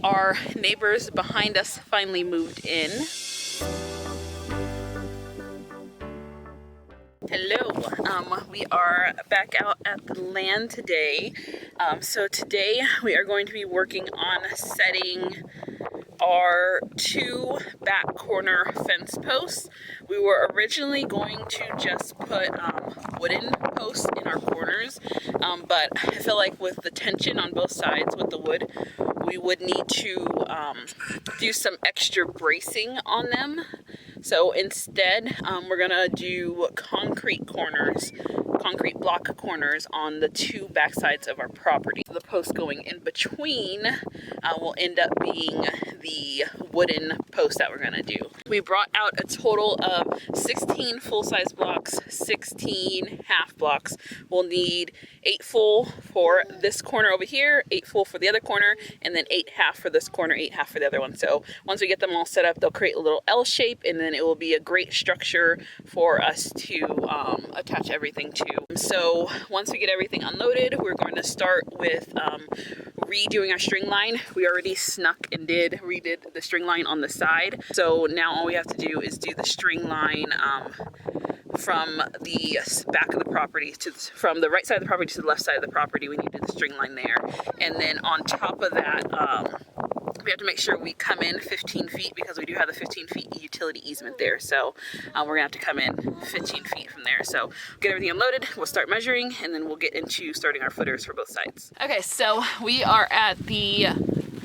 Our neighbors behind us finally moved in. Hello, we are back out at the land today. So today we are going to be working on setting our 2 back corner fence posts. We were originally going to just put wooden posts in our corners, but I feel like with the tension on both sides with the wood, we would need to do some extra bracing on them. So instead, we're gonna do concrete block corners on the 2 back sides of our property. The post going in between will end up being the wooden post that we're gonna do. We brought out a total of 16 full-size blocks, 16 half blocks. We'll need 8 full for this corner over here, 8 full for the other corner, and then 8 half for this corner, 8 half for the other one. So once we get them all set up, they'll create a little L shape, and then it will be a great structure for us to attach everything to. So once we get everything unloaded, we're going to start with redoing our string line. We already snuck and redid the string line on the side. So now all we have to do is do the string line from the back of the property from the right side of the property to the left side of the property. We need to do the string line there. And then on top of that, we have to make sure we come in 15 feet because we do have the 15 feet utility easement there. So we're gonna have to come in 15 feet from there. So get everything unloaded, we'll start measuring, and then we'll get into starting our footers for both sides. Okay, so we are at the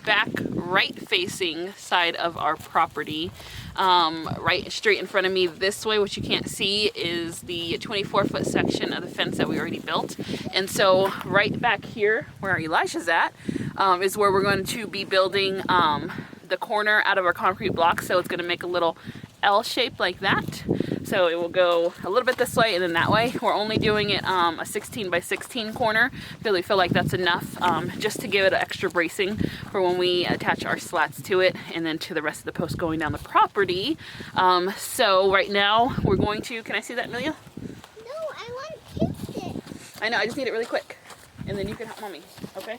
back right facing side of our property. Right straight in front of me this way, which you can't see, is the 24-foot section of the fence that we already built. And so right back here where Elijah's at is where we're going to be building the corner out of our concrete block. So it's going to make a little L shape like that. So it will go a little bit this way and then that way. We're only doing it a 16 by 16 corner because we feel like that's enough just to give it extra bracing for when we attach our slats to it and then to the rest of the post going down the property. So right now we're going to, can I see that, Amelia? No, I want to kiss it. I know, I just need it really quick. And then you can help mommy, okay?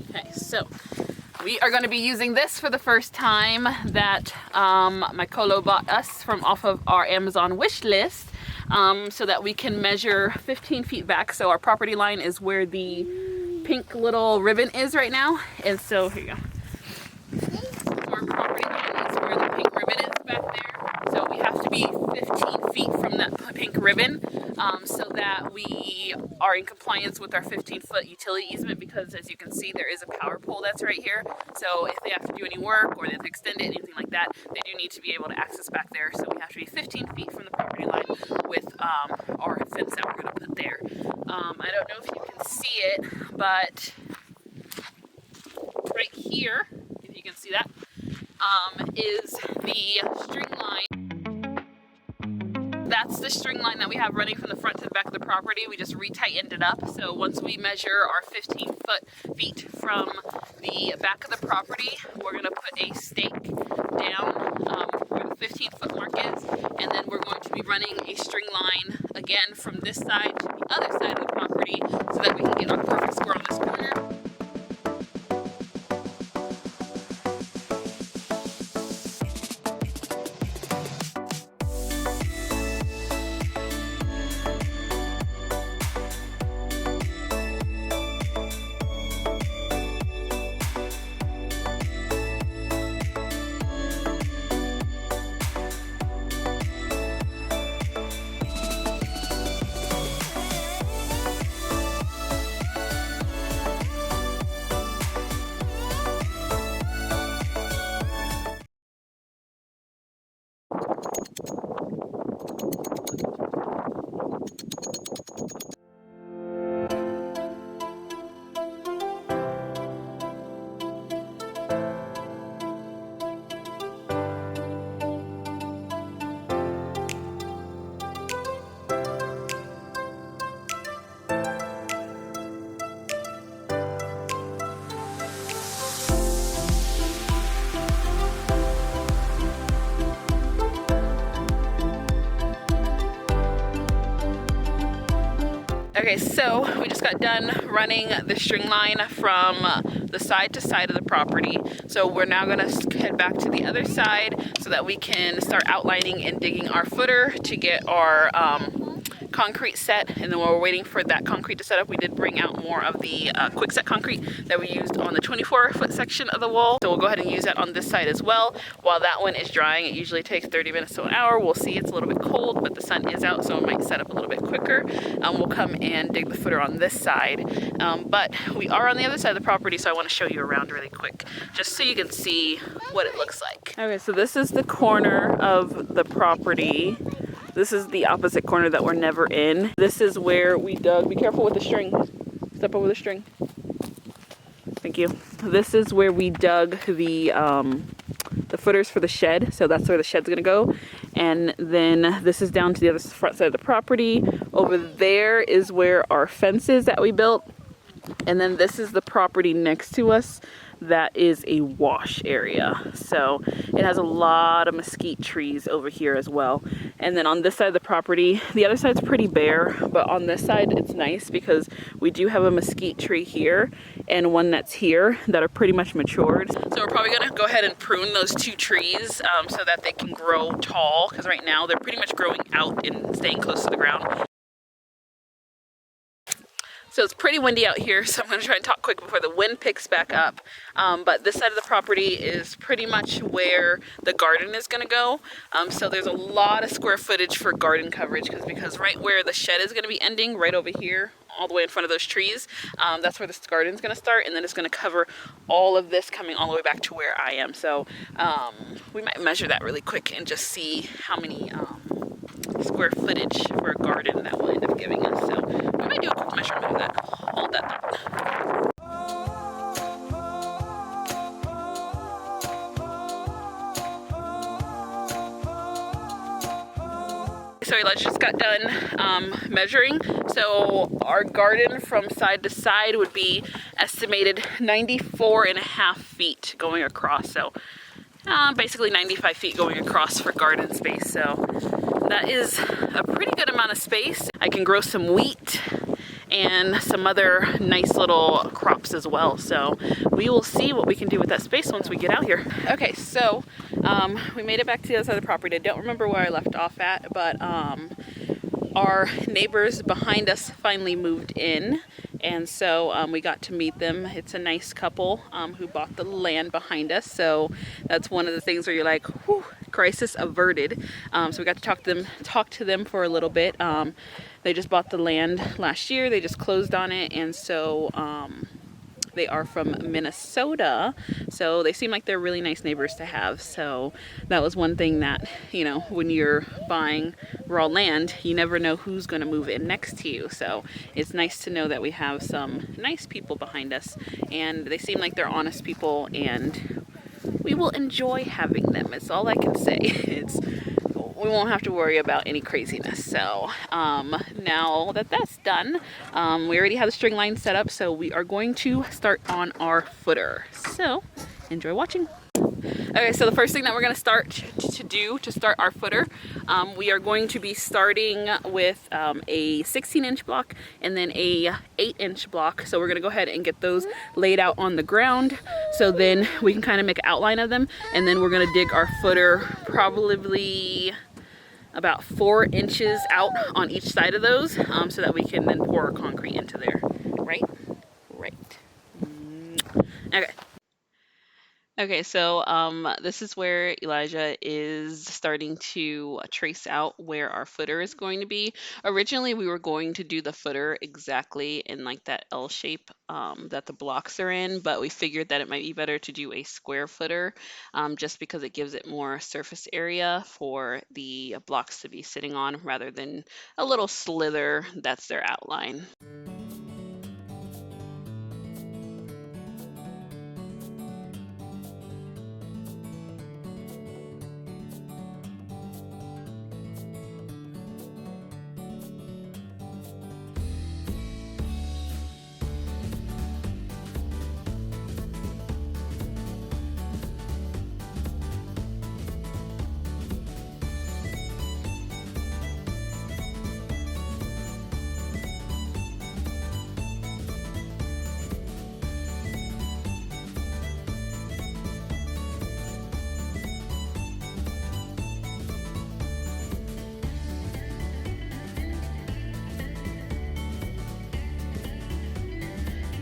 Okay, so we are going to be using this for the first time that my colo bought us from off of our Amazon wish list so that we can measure 15 feet back. So our property line is where the pink little ribbon is right now. And so here you go. Our property line is where the pink ribbon is back there. So we have to be 15 feet from that pink ribbon so that we are in compliance with our 15-foot utility easement, because as you can see, there is a power pole that's right here. So if they have to do any work or they have to extend it, anything like that, they do need to be able to access back there. So we have to be 15 feet from the property line with our fence that we're going to put there. I don't know if you can see it, but right here, if you can see that, is the string line. That's the string line that we have running from the front to the back of the property. We just retightened it up. So once we measure our 15 feet from the back of the property, we're going to put a stake down where the 15-foot mark is. And then we're going to be running a string line again from this side to the other side of the property so that we can get our perfect square on this corner. Okay, so we just got done running the string line from the side to side of the property. So we're now gonna head back to the other side so that we can start outlining and digging our footer to get our concrete set. And then while we're waiting for that concrete to set up, we did bring out more of the quick set concrete that we used on the 24-foot section of the wall. So we'll go ahead and use that on this side as well. While that one is drying, it usually takes 30 minutes to an hour. We'll see, it's a little bit cold, but the sun is out, so it might set up a little bit quicker. We'll come and dig the footer on this side. But we are on the other side of the property, so I want to show you around really quick, just so you can see what it looks like. Okay, so this is the corner of the property. This is the opposite corner that we're never in. This is where we dug. Be careful with the string. Step over the string. Thank you. This is where we dug the footers for the shed. So that's where the shed's gonna go. And then this is down to the other front side of the property. Over there is where our fence is that we built. And then this is the property next to us. That is a wash area. So it has a lot of mesquite trees over here as well. And then on this side of the property, the other side's pretty bare, but on this side it's nice because we do have a mesquite tree here and one that's here that are pretty much matured. So we're probably gonna go ahead and prune those two trees so that they can grow tall, because right now they're pretty much growing out and staying close to the ground. So it's pretty windy out here, so I'm going to try and talk quick before the wind picks back up. But this side of the property is pretty much where the garden is going to go. So there's a lot of square footage for garden coverage because right where the shed is going to be ending, right over here, all the way in front of those trees, that's where this garden is going to start, and then it's going to cover all of this coming all the way back to where I am. So we might measure that really quick and just see how many square footage for a garden that will end up giving us. So we might do a quick measurement of that. Hold that thought. So Elijah just got done measuring. So our garden from side to side would be estimated 94.5 feet going across. So basically 95 feet going across for garden space. So that is a pretty good amount of space. I can grow some wheat and some other nice little crops as well. So we will see what we can do with that space once we get out here. Okay, so we made it back to the other side of the property. I don't remember where I left off at, but our neighbors behind us finally moved in, and so we got to meet them. It's a nice couple who bought the land behind us, so that's one of the things where you're like, whew, crisis averted. So we got to talk to them for a little bit. They just bought the land last year. They just closed on it, and so they are from Minnesota, so they seem like they're really nice neighbors to have. So that was one thing that, you know, when you're buying raw land, you never know who's going to move in next to you. So it's nice to know that we have some nice people behind us, and they seem like they're honest people, and we will enjoy having them. It's all I can say. We won't have to worry about any craziness. So now that that's done, we already have the string line set up, so we are going to start on our footer. So enjoy watching. Okay, so the first thing that we're going to start to start our footer, we are going to be starting with a 16-inch block and then a 8-inch block. So we're going to go ahead and get those laid out on the ground, so then we can kind of make an outline of them, and then we're going to dig our footer probably about 4 inches out on each side of those, so that we can then pour our concrete into there. Right? Okay. Okay, so this is where Elijah is starting to trace out where our footer is going to be. Originally, we were going to do the footer exactly in like that L shape that the blocks are in, but we figured that it might be better to do a square footer just because it gives it more surface area for the blocks to be sitting on rather than a little slither that's their outline.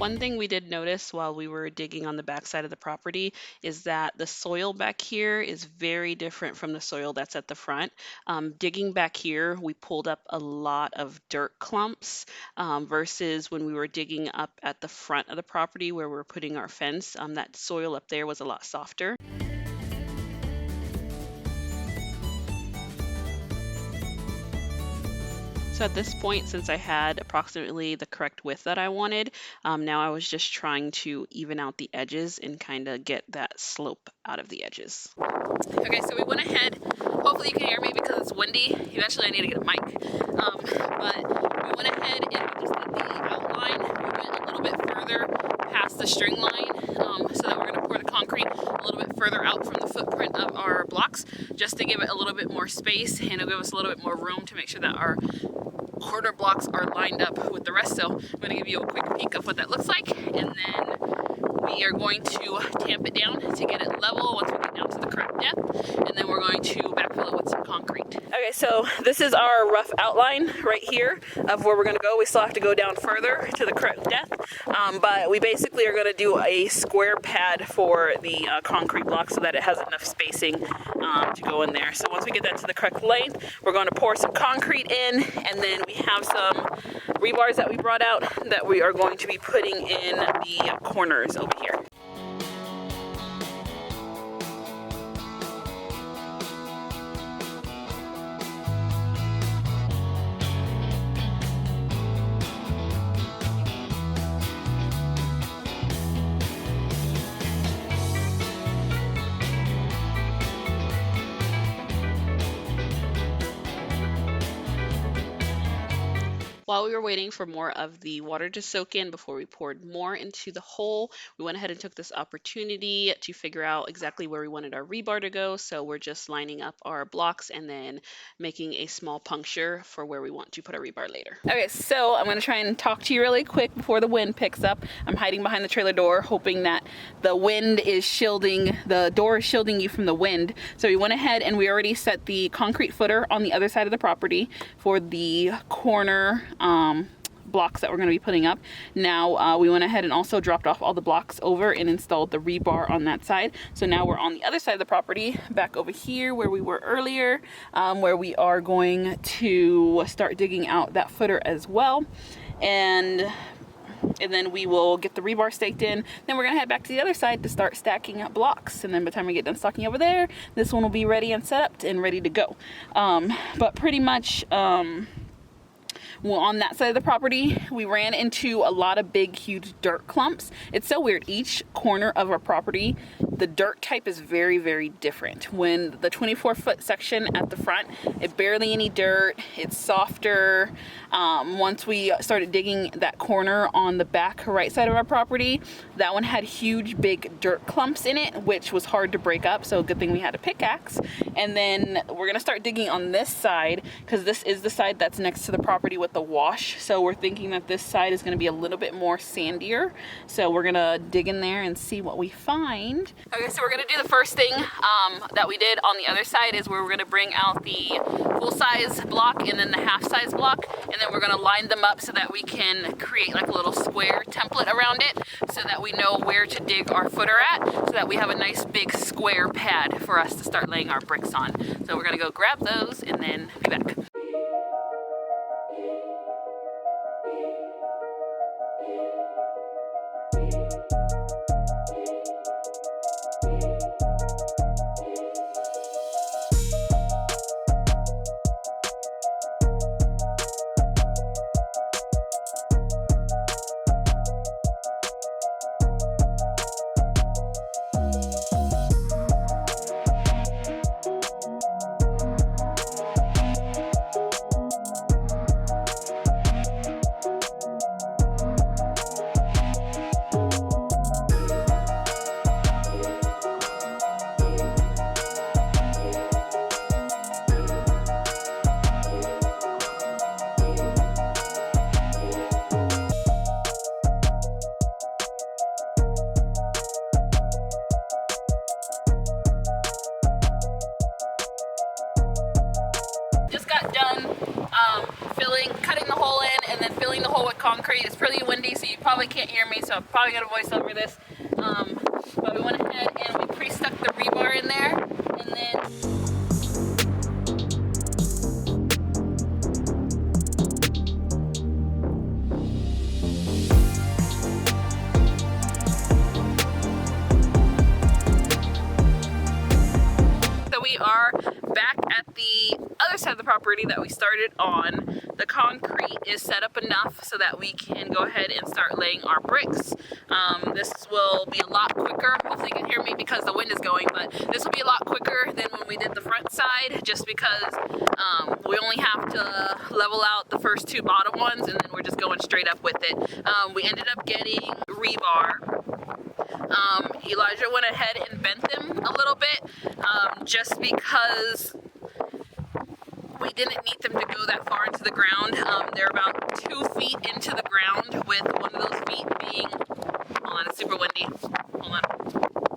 One thing we did notice while we were digging on the back side of the property is that the soil back here is very different from the soil that's at the front. Digging back here, we pulled up a lot of dirt clumps versus when we were digging up at the front of the property where we were putting our fence. That soil up there was a lot softer. So at this point, since I had approximately the correct width that I wanted, now I was just trying to even out the edges and kind of get that slope out of the edges. Okay, so we went ahead. Hopefully you can hear me because it's windy. Eventually I need to get a mic. But we went ahead and we just did the outline. We went a little bit further past the string line so that we're going to pour the concrete a little bit further out from the footprint of our blocks just to give it a little bit more space and it'll give us a little bit more room to make sure that our corner blocks are lined up with the rest. So I'm going to give you a quick peek of what that looks like, and then we are going to tamp it down to get it level once we get down to the correct depth, and then we're going to backfill it with some concrete. Okay, so this is our rough outline right here of where we're going to go. We still have to go down further to the correct depth, but we basically are going to do a square pad for the concrete block so that it has enough spacing to go in there. So once we get that to the correct length, we're going to pour some concrete in, and then we have some rebars that we brought out that we are going to be putting in the corners over here. While we were waiting for more of the water to soak in before we poured more into the hole, we went ahead and took this opportunity to figure out exactly where we wanted our rebar to go. So we're just lining up our blocks and then making a small puncture for where we want to put our rebar later. Okay, so I'm going to try and talk to you really quick before the wind picks up. I'm hiding behind the trailer door, hoping that the wind is shielding, the door is shielding you from the wind. So we went ahead and we already set the concrete footer on the other side of the property for the corner blocks that we're going to be putting up. Now we went ahead and also dropped off all the blocks over and installed the rebar on that side. So now we're on the other side of the property, back over here where we were earlier, where we are going to start digging out that footer as well. And then we will get the rebar staked in. Then we're gonna head back to the other side to start stacking up blocks. And then by the time we get done stacking over there, this one will be ready and set up and ready to go. But pretty much, well, on that side of the property, we ran into a lot of big, huge dirt clumps. It's so weird. Each corner of our property, the dirt type is very, very different. When the 24-foot section at the front, it's barely any dirt. It's softer. Once we started digging that corner on the back right side of our property, that one had huge, big dirt clumps in it, which was hard to break up. So good thing we had a pickaxe. And then we're going to start digging on this side because this is the side that's next to the property with the wash. So we're thinking that this side is going to be a little bit more sandier. So we're going to dig in there and see what we find. Okay, so we're going to do the first thing that we did on the other side is where we're going to bring out the full-size block and then the half-size block, and then we're going to line them up so that we can create like a little square template around it so that we know where to dig our footer at, so that we have a nice big square pad for us to start laying our bricks on. So we're going to go grab those and then be back. Just got done cutting the hole in, and then filling the hole with concrete. It's pretty windy, so you probably can't hear me, so I'm probably gonna voice over this. But we went ahead and we pre-stuck the rebar in there, and then we are back at the other side of the property that we started on. The concrete is set up enough so that we can go ahead and start laying our bricks. This will be a lot quicker. Hopefully you can hear me because the wind is going, but this will be a lot quicker than when we did the front side, just because we only have to level out the first two bottom ones, and then we're just going straight up with it. We ended up getting rebar. Elijah went ahead and bent them a little bit, just because we didn't need them to go that far into the ground. They're about 2 feet into the ground, with one of those feet being, hold on, it's super windy, hold on.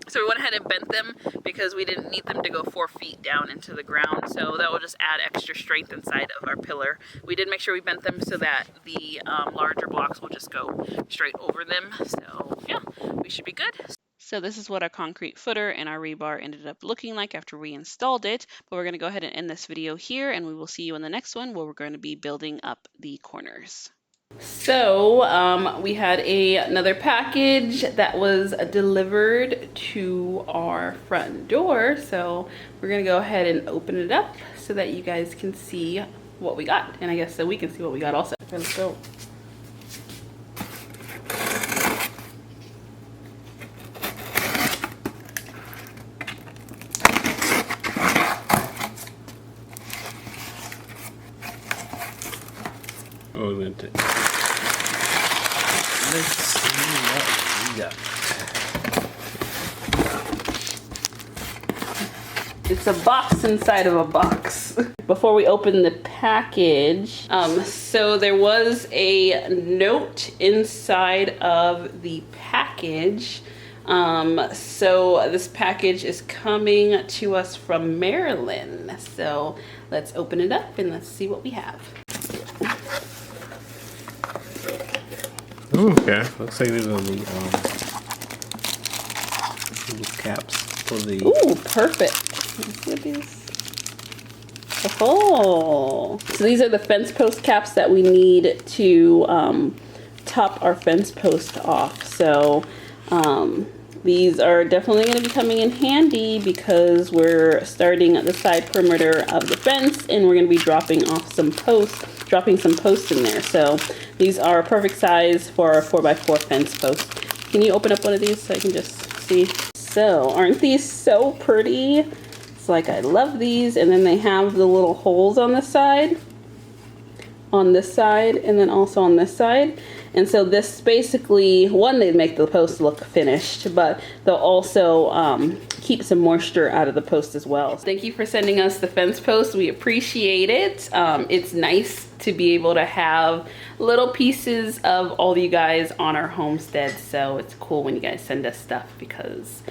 So we went ahead and bent them because we didn't need them to go 4 feet down into the ground, so that will just add extra strength inside of our pillar. We did make sure we bent them so that the larger blocks will just go straight over them, so yeah, we should be good. So this is what our concrete footer and our rebar ended up looking like after we installed it. But we're going to go ahead and end this video here, and we will see you in the next one where we're going to be building up the corners. So we had another package that was delivered to our front door. So we're going to go ahead and open it up so that you guys can see what we got. And I guess so we can see what we got also. Okay, let's go. Oh, let's see what we got. It's a box inside of a box. Before we open the package, so there was a note inside of the package. So this package is coming to us from Maryland. So let's open it up and let's see what we have. Ooh, okay, looks like these are the little caps for the. Ooh, perfect. Let's see what these. Oh, so these are the fence post caps that we need to top our fence post off. So these are definitely going to be coming in handy because we're starting at the side perimeter of the fence, and we're going to be dropping some posts in there. So these are a perfect size for a 4x4 fence post. Can you open up one of these so I can just see? So aren't these so pretty? It's like, I love these. And then they have the little holes on the side, on this side, and then also on this side. And so this basically, one, they make the post look finished, but they'll also keep some moisture out of the post as well. Thank you for sending us the fence post. We appreciate it. It's nice to be able to have little pieces of all of you guys on our homestead. So it's cool when you guys send us stuff, because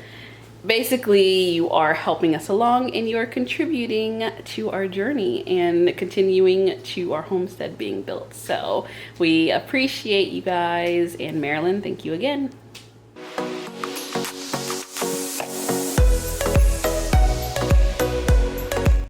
basically you are helping us along and you are contributing to our journey and continuing to our homestead being built. So we appreciate you guys, and Marilyn, thank you again.